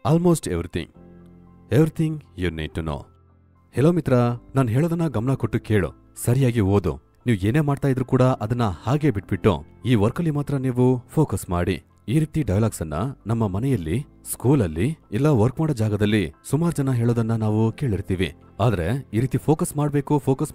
Almost everything you need to know. Hello ಮಿತ್ರ, ನಾನು ಹೇಳೋದನ್ನ ಗಮನ ಕೊಟ್ಟು ಕೇಳು, ಸರಿಯಾಗಿ ಓದು. ನೀವು ಏನೇ ಮಾಡ್ತಾ ಇದ್ರು ಕೂಡ ಅದನ್ನ ಹಾಗೆ ಬಿಟ್ಬಿಟ್ಟು ಈ ವರ್ಕಲ್ಲಿ ಮಾತ್ರ ನೀವು ಫೋಕಸ್ ಮಾಡಿ. ಈ ರೀತಿ ಡೈಲಾಗ್ಸ್ ಅನ್ನ ನಮ್ಮ ಮನೆಯಲ್ಲಿ, ಸ್ಕೂಲಲ್ಲಿ ಇಲ್ಲ ವರ್ಕ್ ಮಾಡೋ ಜಾಗದಲ್ಲಿ ಸುಮಾರು ಜನ ಹೇಳೋದನ್ನ ನಾವು ಕೇಳಿರ್ತೀವಿ. ಆದ್ರೆ ಈ ರೀತಿ ಫೋಕಸ್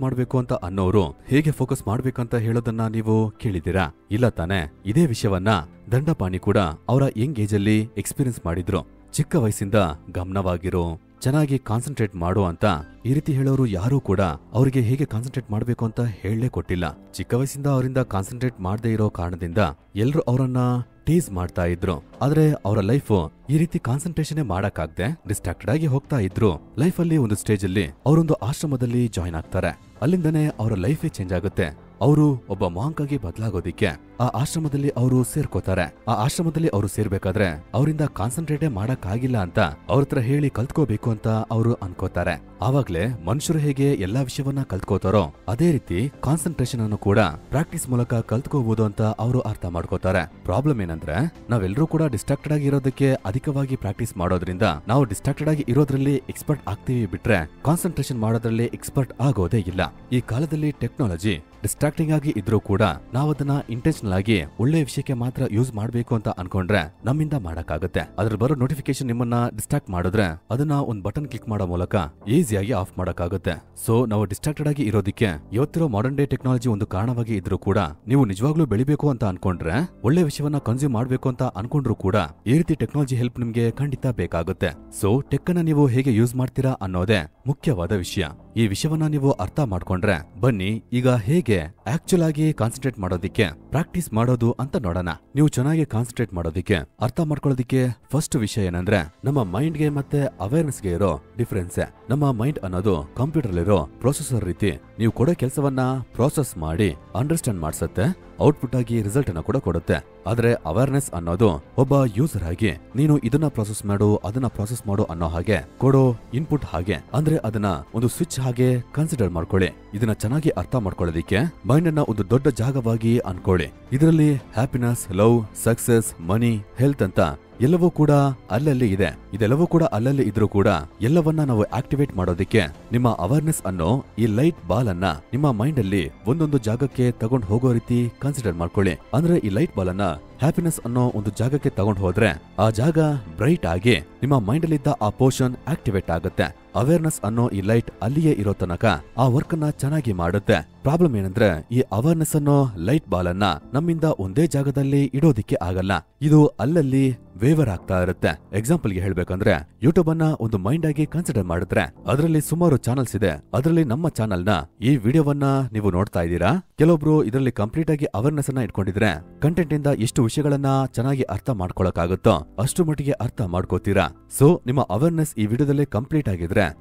ಮಾಡ್ಬೇಕು ಅಂತ ಅನ್ನೋರು ಹೇಗೆ ಫೋಕಸ್ ಮಾಡ್ಬೇಕಂತ ಹೇಳೋದನ್ನ ನೀವು ಕೇಳಿದ್ದೀರಾ? ಇಲ್ಲ ತಾನೆ? ಇದೇ ವಿಷಯವನ್ನ ದಂಡಪಾಣಿ ಕೂಡ ಅವರ ಯಂಗ್ ಏಜ್ ಅಲ್ಲಿ ಎಕ್ಸ್ಪೀರಿಯನ್ಸ್ ಮಾಡಿದ್ರು. ಚಿಕ್ಕ ವಯಸ್ಸಿಂದ ಗಮನವಾಗಿರೋ, ಚೆನ್ನಾಗಿ ಕಾನ್ಸಂಟ್ರೇಟ್ ಮಾಡೋ ಅಂತ ಈ ರೀತಿ ಹೇಳೋರು ಯಾರೂ ಕೂಡ ಅವರಿಗೆ ಹೇಗೆ ಕಾನ್ಸಂಟ್ರೇಟ್ ಮಾಡ್ಬೇಕು ಅಂತ ಹೇಳಲೇ ಕೊಟ್ಟಿಲ್ಲ. ಚಿಕ್ಕ ವಯಸ್ಸಿಂದ ಅವರಿಂದ ಕಾನ್ಸಂಟ್ರೇಟ್ ಮಾಡದೇ ಇರೋ ಕಾರಣದಿಂದ ಎಲ್ರು ಅವರನ್ನ ಟೀಸ್ ಮಾಡ್ತಾ ಇದ್ರು. ಆದ್ರೆ ಅವರ ಲೈಫ್ ಈ ರೀತಿ ಕಾನ್ಸಂಟ್ರೇಷನ್ ಮಾಡಕ್ಕಾಗದೆ ಡಿಸ್ಟ್ರಾಕ್ಟೆಡ್ ಆಗಿ ಹೋಗ್ತಾ ಇದ್ರು. ಲೈಫ್ ಅಲ್ಲಿ ಒಂದು ಸ್ಟೇಜ್ ಅಲ್ಲಿ ಅವರೊಂದು ಆಶ್ರಮದಲ್ಲಿ ಜಾಯಿನ್ ಆಗ್ತಾರೆ. ಅಲ್ಲಿಂದನೇ ಅವರ ಲೈಫೇ ಚೇಂಜ್ ಆಗುತ್ತೆ. ಅವರು ಒಬ್ಬ ಮಾಂಕ್ ಆಗಿ ಬದಲಾಗೋದಿಕ್ಕೆ ಆ ಆಶ್ರಮದಲ್ಲಿ ಅವರು ಸೇರ್ಕೋತಾರೆ. ಆ ಆಶ್ರಮದಲ್ಲಿ ಅವರು ಸೇರ್ಬೇಕಾದ್ರೆ ಅವರಿಂದ ಕಾನ್ಸಂಟ್ರೇಟೇ ಮಾಡಕ್ಕಾಗಿಲ್ಲ ಅಂತ ಅವ್ರ ಹತ್ರ ಹೇಳಿ ಕಲ್ತ್ಕೋಬೇಕು ಅಂತ ಅವರು ಅನ್ಕೋತಾರೆ. ಆವಾಗ್ಲೇ ಮನುಷ್ಯರು ಹೇಗೆ ಎಲ್ಲಾ ವಿಷಯವನ್ನ ಕಲ್ತ್ಕೋತಾರೋ ಅದೇ ರೀತಿ ಕಾನ್ಸಂಟ್ರೇಷನ್ ಅನ್ನು ಕೂಡ ಪ್ರಾಕ್ಟೀಸ್ ಮೂಲಕ ಕಲ್ತ್ಕೋಬಹುದು ಅಂತ ಅವರು ಅರ್ಥ ಮಾಡ್ಕೋತಾರೆ. ಪ್ರಾಬ್ಲಮ್ ಏನಂದ್ರೆ ನಾವೆಲ್ಲರೂ ಕೂಡ ಡಿಸ್ಟ್ರಾಕ್ಟೆಡ್ ಆಗಿ ಇರೋದಕ್ಕೆ ಅಧಿಕವಾಗಿ ಪ್ರಾಕ್ಟೀಸ್ ಮಾಡೋದ್ರಿಂದ ನಾವು ಡಿಸ್ಟ್ರಾಕ್ಟೆಡ್ ಆಗಿ ಇರೋದ್ರಲ್ಲಿ ಎಕ್ಸ್ಪರ್ಟ್ ಆಗ್ತೀವಿ ಬಿಟ್ರೆ ಕಾನ್ಸಂಟ್ರೇಷನ್ ಮಾಡೋದ್ರಲ್ಲಿ ಎಕ್ಸ್ಪರ್ಟ್ ಆಗೋದೇ ಇಲ್ಲ. ಈ ಕಾಲದಲ್ಲಿ ಟೆಕ್ನಾಲಜಿ ಡಿಸ್ಟ್ರಾಕ್ಟಿಂಗ್ ಆಗಿ ಇದ್ರೂ ಕೂಡ ನಾವು ಅದನ್ನ ಇಂಟೆನ್ಷನಲ್ ಆಗಿ ಒಳ್ಳೆ ವಿಷಯಕ್ಕೆ ಮಾತ್ರ ಯೂಸ್ ಮಾಡ್ಬೇಕು ಅಂತ ಅನ್ಕೊಂಡ್ರೆ ನಮ್ಮಿಂದ ಮಾಡಕ್ಕಾಗತ್ತೆ. ಅದ್ರ ಬರೋ ನೋಟಿಫಿಕೇಶನ್ ನಿಮ್ಮನ್ನ ಡಿಸ್ಟ್ರಾಕ್ಟ್ ಮಾಡಿದ್ರೆ ಅದನ್ನ ಒಂದ್ ಬಟನ್ ಕ್ಲಿಕ್ ಮಾಡೋ ಮೂಲಕ ಈಸಿಯಾಗಿ ಆಫ್ ಮಾಡಕ್ಕಾಗುತ್ತೆ. ಸೊ ನಾವು ಡಿಸ್ಟ್ರಾಕ್ಟೆಡ್ ಆಗಿ ಇರೋದಕ್ಕೆ ಇವತ್ತಿರೋ ಮಾಡರ್ನ್ ಡೇ ಟೆಕ್ನಾಲಜಿ ಒಂದು ಕಾರಣವಾಗಿ ಇದ್ರೂ ಕೂಡ ನೀವು ನಿಜವಾಗ್ಲೂ ಬೆಳಿಬೇಕು ಅಂತ ಅನ್ಕೊಂಡ್ರೆ, ಒಳ್ಳೆ ವಿಷಯವನ್ನ ಕನ್ಸ್ಯೂಮ್ ಮಾಡ್ಬೇಕು ಅಂತ ಅನ್ಕೊಂಡ್ರು ಕೂಡ ಈ ರೀತಿ ಟೆಕ್ನಾಲಜಿ ಹೆಲ್ಪ್ ನಿಮ್ಗೆ ಖಂಡಿತ ಬೇಕಾಗುತ್ತೆ. ಸೊ ಟೆಕ್ ಅನ್ನ ನೀವು ಹೇಗೆ ಯೂಸ್ ಮಾಡ್ತೀರಾ ಅನ್ನೋದೇ ಮುಖ್ಯವಾದ ವಿಷಯ. ಈ ವಿಷಯವನ್ನ ನೀವು ಅರ್ಥ ಮಾಡ್ಕೊಂಡ್ರೆ ಬನ್ನಿ ಈಗ ಹೇಗೆ ಆಕ್ಚುಲ್ ಆಗಿ ಕಾನ್ಸಂಟ್ರೇಟ್ ಮಾಡೋದಿಕ್ಕೆ ಪ್ರಾಕ್ಟೀಸ್ ಮಾಡೋದು ಅಂತ ನೋಡೋಣ. ನೀವು ಚೆನ್ನಾಗಿ ಕಾನ್ಸಂಟ್ರೇಟ್ ಮಾಡೋದಿಕ್ಕೆ, ಅರ್ಥ ಮಾಡ್ಕೊಳ್ಳೋದಿಕ್ಕೆ ಫಸ್ಟ್ ವಿಷಯ ಏನಂದ್ರೆ ನಮ್ಮ ಮೈಂಡ್ಗೆ ಮತ್ತೆ ಅವೇರ್ನೆಸ್ಗೆ ಇರೋ ಡಿಫರೆನ್ಸ್. ನಮ್ಮ ಮೈಂಡ್ ಅನ್ನೋದು ಕಂಪ್ಯೂಟರ್ ಇರೋ ಪ್ರೊಸೆಸರ್ ರೀತಿ. ನೀವು ಕೊಡೋ ಕೆಲಸವನ್ನ ಪ್ರೋಸೆಸ್ ಮಾಡಿ ಅಂಡರ್ಸ್ಟ್ಯಾಂಡ್ ಮಾಡ್ಸತ್ತೆ, ಔಟ್ಪುಟ್ ಆಗಿ ರಿಸಲ್ಟ್ ಅನ್ನ ಕೂಡ ಕೊಡುತ್ತೆ. ಆದ್ರೆ ಅವೇರ್ನೆಸ್ ಅನ್ನೋದು ಒಬ್ಬ ಯೂಸರ್ ಆಗಿ ನೀನು ಇದನ್ನ ಪ್ರೋಸೆಸ್ ಮಾಡು, ಅದನ್ನ ಪ್ರೋಸೆಸ್ ಮಾಡು ಅನ್ನೋ ಹಾಗೆ ಕೊಡೋ ಇನ್ಪುಟ್ ಹಾಗೆ. ಅಂದ್ರೆ ಅದನ್ನ ಒಂದು ಸ್ವಿಚ್ ಹಾಗೆ ಕನ್ಸಿಡರ್ ಮಾಡ್ಕೊಳ್ಳಿ. ಇದನ್ನ ಚೆನ್ನಾಗಿ ಅರ್ಥ ಮಾಡ್ಕೊಳ್ಳೋದಿಕ್ಕೆ ಮೈಂಡ್ ಅನ್ನ ಒಂದು ದೊಡ್ಡ ಜಾಗವಾಗಿ ಅನ್ಕೊಳ್ಳಿ. ಇದರಲ್ಲಿ ಹ್ಯಾಪಿನೆಸ್, ಲವ್, ಸಕ್ಸೆಸ್, ಮನಿ, ಹೆಲ್ತ್ ಅಂತ ಎಲ್ಲವೂ ಕೂಡ ಅಲ್ಲಲ್ಲಿ ಇದೆ. ಇದೆಲ್ಲವೂ ಕೂಡ ಅಲ್ಲಲ್ಲಿ ಇದ್ರೂ ಕೂಡ ಎಲ್ಲವನ್ನ ನಾವು ಆಕ್ಟಿವೇಟ್ ಮಾಡೋದಿಕ್ಕೆ ನಿಮ್ಮ ಅವೇರ್ನೆಸ್ ಅನ್ನೋ ಈ ಲೈಟ್ ಬಾಲ್ ಅನ್ನ ನಿಮ್ಮ ಮೈಂಡ್ ಅಲ್ಲಿ ಒಂದೊಂದು ಜಾಗಕ್ಕೆ ತಗೊಂಡ್ ಹೋಗೋ ರೀತಿ ಕನ್ಸಿಡರ್ ಮಾಡ್ಕೊಳ್ಳಿ. ಅಂದ್ರೆ ಈ ಲೈಟ್ ಬಾಲ್ ಅನ್ನ ಹ್ಯಾಪಿನೆಸ್ ಅನ್ನೋ ಒಂದು ಜಾಗಕ್ಕೆ ತಗೊಂಡ್ ಹೋದ್ರೆ ಆ ಜಾಗ ಬ್ರೈಟ್ ಆಗಿ ನಿಮ್ಮ ಮೈಂಡ್ ಅಲ್ಲಿದ್ದ ಆ ಪೋರ್ಷನ್ ಆಕ್ಟಿವೇಟ್ ಆಗುತ್ತೆ. ಅವೇರ್ನೆಸ್ ಅನ್ನೋ ಈ ಲೈಟ್ ಅಲ್ಲಿಯೇ ಇರೋ ತನಕ ಆ ವರ್ಕ್ ಅನ್ನ ಚೆನ್ನಾಗಿ ಮಾಡುತ್ತೆ. ಪ್ರಾಬ್ಲಮ್ ಏನಂದ್ರೆ ಈ ಅವೇರ್ನೆಸ್ ಅನ್ನೋ ಲೈಟ್ ಬಾಲ್ ಅನ್ನ ನಮ್ಮಿಂದ ಒಂದೇ ಜಾಗದಲ್ಲಿ ಇಡೋದಿಕ್ಕೆ ಆಗಲ್ಲ. ಇದು ಅಲ್ಲಲ್ಲಿ ವೇವರ್ ಆಗ್ತಾ ಇರುತ್ತೆ. ಎಕ್ಸಾಂಪಲ್ ಗೆ ಹೇಳ್ಬೇಕಂದ್ರೆ ಯೂಟ್ಯೂಬ್ ಅನ್ನ ಒಂದು ಮೈಂಡ್ ಆಗಿ ಕನ್ಸಿಡರ್ ಮಾಡಿದ್ರೆ ಅದರಲ್ಲಿ ಸುಮಾರು ಚಾನಲ್ಸ್ ಇದೆ. ಅದರಲ್ಲಿ ನಮ್ಮ ಚಾನಲ್ ನ ಈ ವಿಡಿಯೋವನ್ನ ನೀವು ನೋಡ್ತಾ ಇದ್ದೀರಾ. ಕೆಲವೊಬ್ರು ಇದರಲ್ಲಿ ಕಂಪ್ಲೀಟ್ ಆಗಿ ಅವೇರ್ನೆಸ್ ಅನ್ನ ಇಟ್ಕೊಂಡಿದ್ರೆ ಕಂಟೆಂಟ್ ಇಂದ ಎಷ್ಟು ವಿಷಯಗಳನ್ನ ಚೆನ್ನಾಗಿ ಅರ್ಥ ಮಾಡ್ಕೊಳಕ್ಕಾಗುತ್ತೋ ಅಷ್ಟು ಮಟ್ಟಿಗೆ ಅರ್ಥ ಮಾಡ್ಕೋತೀರಾ. ಸೊ ನಿಮ್ಮ ಅವೇರ್ನೆಸ್ ಈ ವಿಡಿಯೋದಲ್ಲಿ ಕಂಪ್ಲೀಟ್ ಆಗಿದ್ರೆ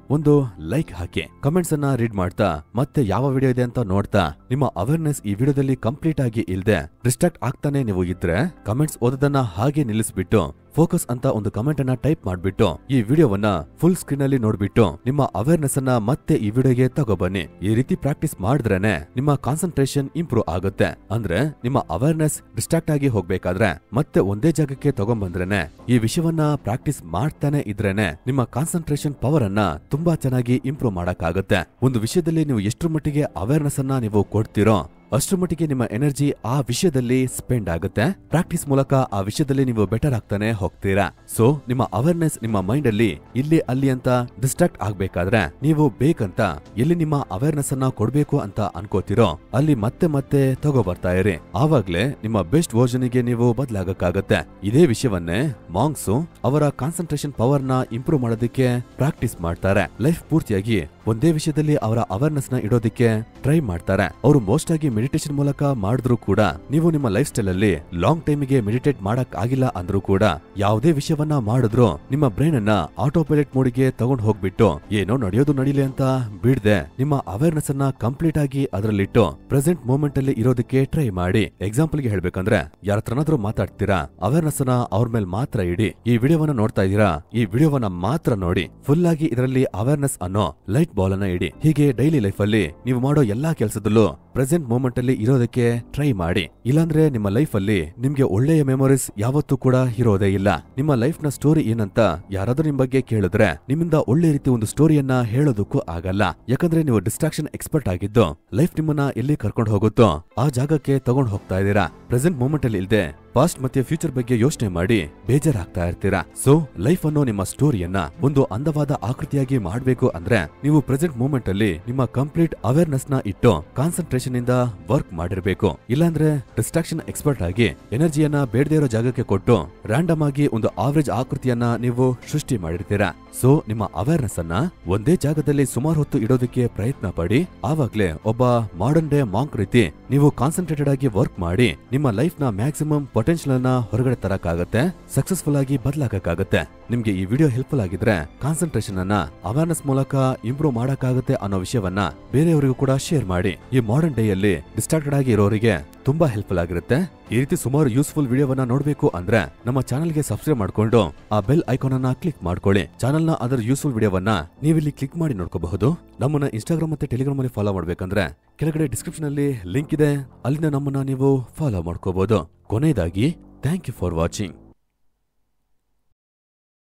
ಒಂದು ಲೈಕ್ ಹಾಕಿ, ಕಮೆಂಟ್ಸ್ ಅನ್ನ ರೀಡ್ ಮಾಡ್ತಾ ಮತ್ತೆ ಯಾವ ವಿಡಿಯೋ ಇದೆ ಅಂತ ನೋಡ್ತಾ ನಿಮ್ಮ ಅವೇರ್ನೆಸ್ ಈ ವಿಡಿಯೋದಲ್ಲಿ ಕಂಪ್ಲೀಟ್ ಆಗಿ ಇಲ್ದೆ ಡಿಸ್ಟ್ರಾಕ್ಟ್ ಆಗ್ತಾನೆ ನೀವು ಇದ್ರೆ ಕಮೆಂಟ್ಸ್ ಓದೋದನ್ನ ಹಾಗೆ ನಿಲ್ಲಿಸ್ಬಿಟ್ಟು ಫೋಕಸ್ ಅಂತ ಒಂದು ಕಮೆಂಟ್ ಅನ್ನ ಟೈಪ್ ಮಾಡ್ಬಿಟ್ಟು ಈ ವಿಡಿಯೋವನ್ನ ಫುಲ್ ಸ್ಕ್ರೀನ್ ಅಲ್ಲಿ ನೋಡ್ಬಿಟ್ಟು ನಿಮ್ಮ ಅವೇರ್ನೆಸ್ ಅನ್ನ ಮತ್ತೆ ಈ ವಿಡಿಯೋಗೆ ತಗೋಬನ್ನಿ. ಈ ರೀತಿ ಪ್ರಾಕ್ಟೀಸ್ ಮಾಡಿದ್ರೇನೆ ನಿಮ್ಮ ಕಾನ್ಸಂಟ್ರೇಷನ್ ಇಂಪ್ರೂವ್ ಆಗುತ್ತೆ. ಅಂದ್ರೆ ನಿಮ್ಮ ಅವೇರ್ನೆಸ್ ಡಿಸ್ಟ್ರಾಕ್ಟ್ ಆಗಿ ಹೋಗ್ಬೇಕಾದ್ರೆ ಮತ್ತೆ ಒಂದೇ ಜಾಗಕ್ಕೆ ತಗೊಂಡ್ಬಂದ್ರೇನೆ, ಈ ವಿಷಯವನ್ನ ಪ್ರಾಕ್ಟೀಸ್ ಮಾಡ್ತಾನೆ ಇದ್ರೇನೆ ನಿಮ್ಮ ಕಾನ್ಸಂಟ್ರೇಷನ್ ಪವರ್ ಅನ್ನ ತುಂಬಾ ಚೆನ್ನಾಗಿ ಇಂಪ್ರೂವ್ ಮಾಡಕ್ಕಾಗುತ್ತೆ. ಒಂದು ವಿಷಯದಲ್ಲಿ ನೀವು ಎಷ್ಟರ ಮಟ್ಟಿಗೆ ಅವೇರ್ನೆಸ್ ಅನ್ನ ನೀವು ಕೊಡ್ತೀರೋ ಅಷ್ಟರ ಮಟ್ಟಿಗೆ ನಿಮ್ಮ ಎನರ್ಜಿ ಆ ವಿಷಯದಲ್ಲಿ ಸ್ಪೆಂಡ್ ಆಗುತ್ತೆ. ಪ್ರಾಕ್ಟೀಸ್ ಮೂಲಕ ಆ ವಿಷಯದಲ್ಲಿ ನೀವು ಬೆಟರ್ ಆಗ್ತಾನೆ ಹೋಗ್ತೀರಾ. ಸೊ ನಿಮ್ಮ ಅವೇರ್ನೆಸ್ ನಿಮ್ಮ ಮೈಂಡ್ ಅಲ್ಲಿ ಇಲ್ಲಿ ಅಲ್ಲಿ ಅಂತ ಡಿಸ್ಟ್ರಾಕ್ಟ್ ಆಗ್ಬೇಕಾದ್ರೆ ನೀವು ಬೇಕಂತ ಎಲ್ಲಿ ನಿಮ್ಮ ಅವೇರ್ನೆಸ್ ಅನ್ನ ಕೊಡ್ಬೇಕು ಅಂತ ಅನ್ಕೋತಿರೋ ಅಲ್ಲಿ ಮತ್ತೆ ಮತ್ತೆ ತಗೋ ಬರ್ತಾ ಇರಿ. ಆವಾಗ್ಲೇ ನಿಮ್ಮ ಬೆಸ್ಟ್ ವರ್ಜನ್ ಗೆ ನೀವು ಬದಲಾಗಕ್ಕಾಗತ್ತೆ. ಇದೇ ವಿಷಯವನ್ನೇ ಮಾಂಕ್ಸು ಅವರ ಕಾನ್ಸಂಟ್ರೇಷನ್ ಪವರ್ ನ ಇಂಪ್ರೂವ್ ಮಾಡೋದಕ್ಕೆ ಪ್ರಾಕ್ಟೀಸ್ ಮಾಡ್ತಾರೆ. ಲೈಫ್ ಪೂರ್ತಿಯಾಗಿ ಒಂದೇ ವಿಷಯದಲ್ಲಿ ಅವರ ಅವೇರ್ನೆಸ್ ನ ಇಡೋದಿಕ್ಕೆ ಟ್ರೈ ಮಾಡ್ತಾರೆ. ಅವರು ಮೋಸ್ಟ್ ಆಗಿ ಮೆಡಿಟೇಷನ್ ಮೂಲಕ ಮಾಡಿದ್ರು ಕೂಡ ನೀವು ನಿಮ್ಮ ಲೈಫ್ ಸ್ಟೈಲ್ ಅಲ್ಲಿ ಲಾಂಗ್ ಟೈಮಿಗೆ ಮೆಡಿಟೇಟ್ ಮಾಡಕ್ ಆಗಿಲ್ಲ ಅಂದ್ರೂ ಕೂಡ ಯಾವುದೇ ವಿಷಯವನ್ನ ಮಾಡಿದ್ರು ನಿಮ್ಮ ಬ್ರೈನ್ ಅನ್ನ ಆಟೋ ಪೈಲಟ್ ಮೋಡಿಗೆ ತಗೊಂಡ್ ಹೋಗ್ಬಿಟ್ಟು ಏನೋ ನಡೆಯೋದು ನಡೀಲಿ ಅಂತ ಬಿಡದೆ ನಿಮ್ಮ ಅವೇರ್ನೆಸ್ ಅನ್ನ ಕಂಪ್ಲೀಟ್ ಆಗಿ ಅದರಲ್ಲಿಟ್ಟು ಪ್ರೆಸೆಂಟ್ ಮೂಮೆಂಟ್ ಅಲ್ಲಿ ಇರೋದಕ್ಕೆ ಟ್ರೈ ಮಾಡಿ. ಎಕ್ಸಾಂಪಲ್ ಗೆ ಹೇಳ್ಬೇಕಂದ್ರೆ ಯಾರ ಹತ್ರನಾದ್ರೂ ಮಾತಾಡ್ತೀರಾ, ಅವೇರ್ನೆಸ್ ಅನ್ನ ಅವ್ರ ಮೇಲೆ ಮಾತ್ರ ಇಡಿ. ಈ ವಿಡಿಯೋವನ್ನ ನೋಡ್ತಾ ಇದೀರಾ, ಈ ವಿಡಿಯೋವನ್ನ ಮಾತ್ರ ನೋಡಿ. ಫುಲ್ ಆಗಿ ಇದರಲ್ಲಿ ಅವೇರ್ನೆಸ್ ಅನ್ನೋ ಲೈಟ್ ವೈಟ್ ಬಾಲ್ ಅನ್ನ ಇಡಿ. ಹೀಗೆ ಡೈಲಿ ಲೈಫ್ ಅಲ್ಲಿ ನೀವು ಮಾಡೋ ಎಲ್ಲಾ ಕೆಲಸದಲ್ಲೂ ಪ್ರೆಸೆಂಟ್ ಮೂಮೆಂಟ್ ಅಲ್ಲಿ ಇರೋದಕ್ಕೆ ಟ್ರೈ ಮಾಡಿ. ಇಲ್ಲಾಂದ್ರೆ ನಿಮ್ಮ ಲೈಫ್ ಅಲ್ಲಿ ನಿಮ್ಗೆ ಒಳ್ಳೆಯ ಮೆಮೊರೀಸ್ ಯಾವತ್ತೂ ಕೂಡ ಇರೋದೇ ಇಲ್ಲ. ನಿಮ್ಮ ಲೈಫ್ ನ ಸ್ಟೋರಿ ಏನಂತ ಯಾರಾದ್ರೂ ನಿಮ್ ಬಗ್ಗೆ ಕೇಳಿದ್ರೆ ನಿಮ್ಮಿಂದ ಒಳ್ಳೆ ರೀತಿ ಒಂದು ಸ್ಟೋರಿಯನ್ನ ಹೇಳೋದಕ್ಕೂ ಆಗಲ್ಲ. ಯಾಕಂದ್ರೆ ನೀವು ಡಿಸ್ಟ್ರಾಕ್ಷನ್ ಎಕ್ಸ್ಪರ್ಟ್ ಆಗಿದ್ದು ಲೈಫ್ ನಿಮ್ಮನ್ನ ಎಲ್ಲಿ ಕರ್ಕೊಂಡು ಹೋಗುತ್ತೋ ಆ ಜಾಗಕ್ಕೆ ತಗೊಂಡ್ ಹೋಗ್ತಾ ಇದ್ದೀರಾ. ಪ್ರೆಸೆಂಟ್ ಮೂಮೆಂಟ್ ಅಲ್ಲಿ ಇಲ್ದೆ ಪಾಸ್ಟ್ ಮತ್ತೆ ಫ್ಯೂಚರ್ ಬಗ್ಗೆ ಯೋಚನೆ ಮಾಡಿ ಬೇಜಾರಾಗ್ತಾ ಇರ್ತೀರಾ. ಸೊ ಲೈಫ್ ಅನ್ನೋ ನಿಮ್ಮ ಸ್ಟೋರಿಯನ್ನ ಒಂದು ಅಂದವಾದ ಆಕೃತಿಯಾಗಿ ಮಾಡ್ಬೇಕು ಅಂದ್ರೆ ನೀವು ಪ್ರೆಸೆಂಟ್ ಮೂಮೆಂಟ್ ಅಲ್ಲಿ ನಿಮ್ಮ ಕಂಪ್ಲೀಟ್ ಅವೇರ್ನೆಸ್ ನ ಇಟ್ಟು ಕಾನ್ಸಂಟ್ರೇಷನ್ ಇಂದ ವರ್ಕ್ ಮಾಡಿರ್ಬೇಕು. ಇಲ್ಲಾಂದ್ರೆ ಡಿಸ್ಟ್ರಾಕ್ಷನ್ ಎಕ್ಸ್ಪರ್ಟ್ ಆಗಿ ಎನರ್ಜಿಯನ್ನ ಬೇಡದೇ ಇರೋ ಜಾಗಕ್ಕೆ ಕೊಟ್ಟು ರ್ಯಾಂಡಮ್ ಆಗಿ ಒಂದು ಆವರೇಜ್ ಆಕೃತಿಯನ್ನ ನೀವು ಸೃಷ್ಟಿ ಮಾಡಿರ್ತೀರಾ. ಸೊ ನಿಮ್ಮ ಅವೇರ್ನೆಸ್ ಅನ್ನ ಒಂದೇ ಜಾಗದಲ್ಲಿ ಸುಮಾರು ಹೊತ್ತು ಇಡೋದಕ್ಕೆ ಪ್ರಯತ್ನ ಪಡಿ. ಆವಾಗ್ಲೇ ಒಬ್ಬ ಮಾಡರ್ನ್ ಡೇ ಮಾಂಕ್ ರೀತಿ ನೀವು ಕಾನ್ಸಂಟ್ರೇಟೆಡ್ ಆಗಿ ವರ್ಕ್ ಮಾಡಿ ನಿಮ್ಮ ಲೈಫ್ ನ ಮ್ಯಾಕ್ಸಿಮಮ್ ಪೊಟೆನ್ಶಿಯಲ್ ಅನ್ನ ಹೊರಗಡೆ ತರಕಾಗತ್ತೆ, ಸಕ್ಸಸ್ಫುಲ್ ಆಗಿ ಬದಲಾಗಕ್ಕಾಗತ್ತೆ. ನಿಮ್ಗೆ ಈ ವಿಡಿಯೋ ಹೆಲ್ಪ್ಫುಲ್ ಆಗಿದ್ರೆ ಕಾನ್ಸಂಟ್ರೇಷನ್ ಅನ್ನ ಅವೇರ್ನೆಸ್ ಮೂಲಕ ಇಂಪ್ರೂವ್ ಮಾಡಕ್ಕಾಗತ್ತೆ ಅನ್ನೋ ವಿಷಯವನ್ನ ಬೇರೆಯವರಿಗೂ ಕೂಡ ಶೇರ್ ಮಾಡಿ. ಈ ಮಾಡರ್ನ್ ಡೇ ಅಲ್ಲಿ ಡಿಸ್ಟ್ರಾಕ್ಟೆಡ್ ಆಗಿ ಇರೋರಿಗೆ ತುಂಬಾ ಹೆಲ್ಪ್ಫುಲ್ ಆಗಿರುತ್ತೆ. ಈ ರೀತಿ ಸುಮಾರು ಯೂಸ್ಫುಲ್ ವಿಡಿಯೋವನ್ನ ನೋಡ್ಬೇಕು ಅಂದ್ರೆ ನಮ್ಮ ಚಾನಲ್ಗೆ ಸಬ್ಸ್ಕ್ರೈಬ್ ಮಾಡ್ಕೊಂಡು ಆ ಬೆಲ್ ಐಕಾನ್ ಅನ್ನ ಕ್ಲಿಕ್ ಮಾಡ್ಕೊಳ್ಳಿ. ಚಾನಲ್ ನ ಅದರ ಯೂಸ್ಫುಲ್ ವಿಡಿಯೋವನ್ನ ನೀವಿಲ್ಲಿ ಕ್ಲಿಕ್ ಮಾಡಿ ನೋಡ್ಕೋಬಹುದು. ನಮ್ಮನ್ನ ಇನ್ಸ್ಟಾಗ್ರಾಮ್ ಮತ್ತೆ ಟೆಲಿಗ್ರಾಮ್ ಅಲ್ಲಿ ಫಾಲೋ ಮಾಡ್ಬೇಕಂದ್ರೆ ಕೆಳಗಡೆ ಡಿಸ್ಕ್ರಿಪ್ಷನ್ ಅಲ್ಲಿ ಲಿಂಕ್ ಇದೆ, ಅಲ್ಲಿಂದ ನಮ್ಮನ್ನ ನೀವು ಫಾಲೋ ಮಾಡ್ಕೋಬಹುದು. ಕೊನೆಯದಾಗಿ ಥ್ಯಾಂಕ್ ಯು ಫಾರ್ ವಾಚಿಂಗ್.